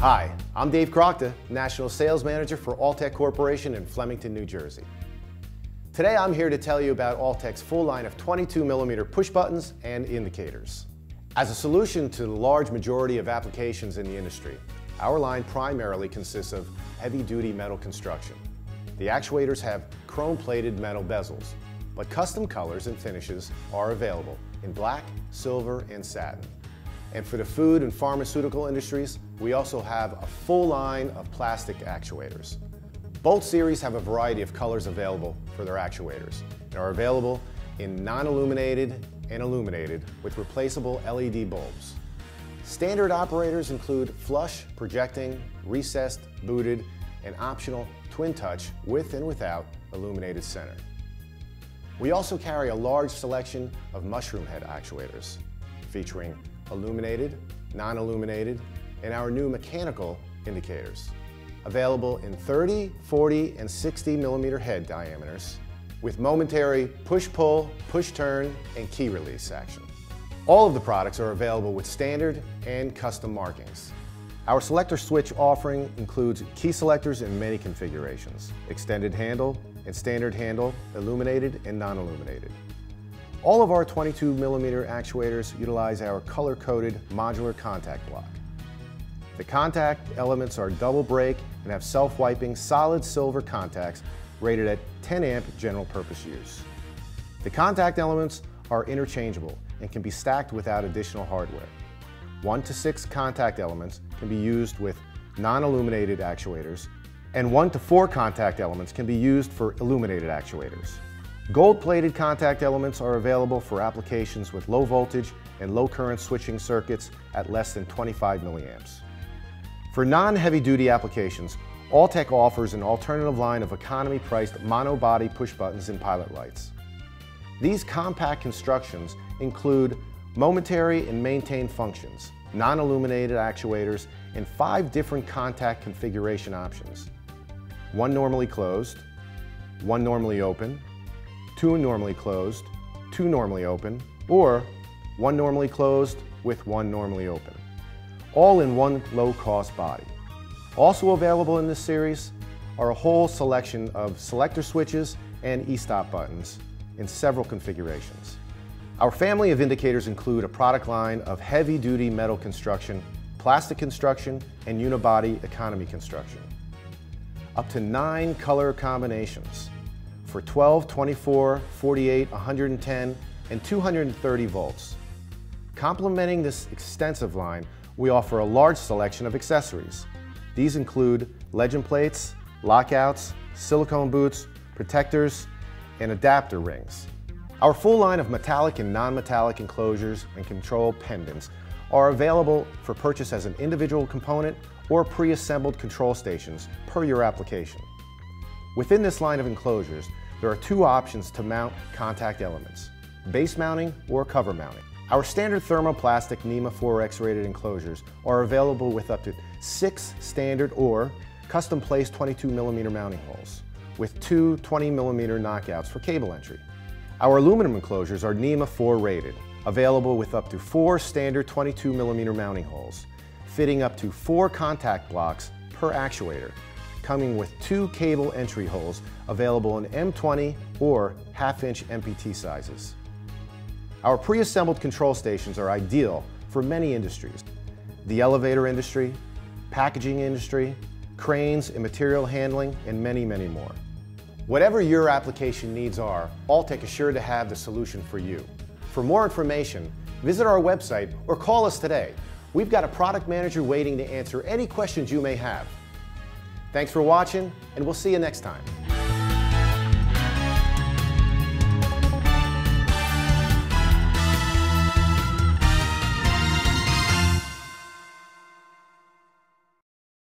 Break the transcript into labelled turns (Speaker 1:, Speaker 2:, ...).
Speaker 1: Hi, I'm Dave Crockta, National Sales Manager for Altech Corporation in Flemington, New Jersey. Today I'm here to tell you about Altech's full line of 22mm push buttons and indicators. As a solution to the large majority of applications in the industry, our line primarily consists of heavy-duty metal construction. The actuators have chrome-plated metal bezels, but custom colors and finishes are available in black, silver, and satin. And for the food and pharmaceutical industries, we also have a full line of plastic actuators. Both series have a variety of colors available for their actuators and are available in non-illuminated and illuminated with replaceable LED bulbs. Standard operators include flush, projecting, recessed, booted, and optional twin touch with and without illuminated center. We also carry a large selection of mushroom head actuators featuring illuminated, non-illuminated, and our new mechanical indicators, available in 30, 40, and 60mm head diameters with momentary push-pull, push-turn, and key release action. All of the products are available with standard and custom markings. Our Selector Switch offering includes key selectors in many configurations, extended handle and standard handle, illuminated and non-illuminated. All of our 22mm actuators utilize our color-coded modular contact block. The contact elements are double break and have self-wiping solid silver contacts rated at 10 amp general purpose use. The contact elements are interchangeable and can be stacked without additional hardware. 1 to 6 contact elements can be used with non-illuminated actuators, and 1 to 4 contact elements can be used for illuminated actuators. Gold-plated contact elements are available for applications with low voltage and low current switching circuits at less than 25 milliamps. For non-heavy-duty applications, Altech offers an alternative line of economy-priced mono-body push buttons and pilot lights. These compact constructions include momentary and maintain functions, non-illuminated actuators, and 5 different contact configuration options. 1 normally closed, 1 normally open, 2 normally closed, 2 normally open, or 1 normally closed with 1 normally open, all in one low-cost body. Also available in this series are a whole selection of selector switches and e-stop buttons in several configurations. Our family of indicators include a product line of heavy-duty metal construction, plastic construction, and unibody economy construction. Up to 9 color combinations for 12, 24, 48, 110, and 230 volts. Complementing this extensive line, we offer a large selection of accessories. These include legend plates, lockouts, silicone boots, protectors, and adapter rings. Our full line of metallic and non-metallic enclosures and control pendants are available for purchase as an individual component or pre-assembled control stations per your application. Within this line of enclosures, there are 2 options to mount contact elements, base mounting or cover mounting. Our standard thermoplastic NEMA 4X rated enclosures are available with up to 6 standard or custom placed 22mm mounting holes with 2 20mm knockouts for cable entry. Our aluminum enclosures are NEMA 4 rated, available with up to 4 standard 22mm mounting holes, fitting up to 4 contact blocks per actuator, coming with 2 cable entry holes available in M20 or half-inch MPT sizes. Our pre-assembled control stations are ideal for many industries: the elevator industry, packaging industry, cranes and material handling, and many, many more. Whatever your application needs are, Altech is sure to have the solution for you. For more information, visit our website or call us today. We've got a product manager waiting to answer any questions you may have. Thanks for watching, and we'll see you next time.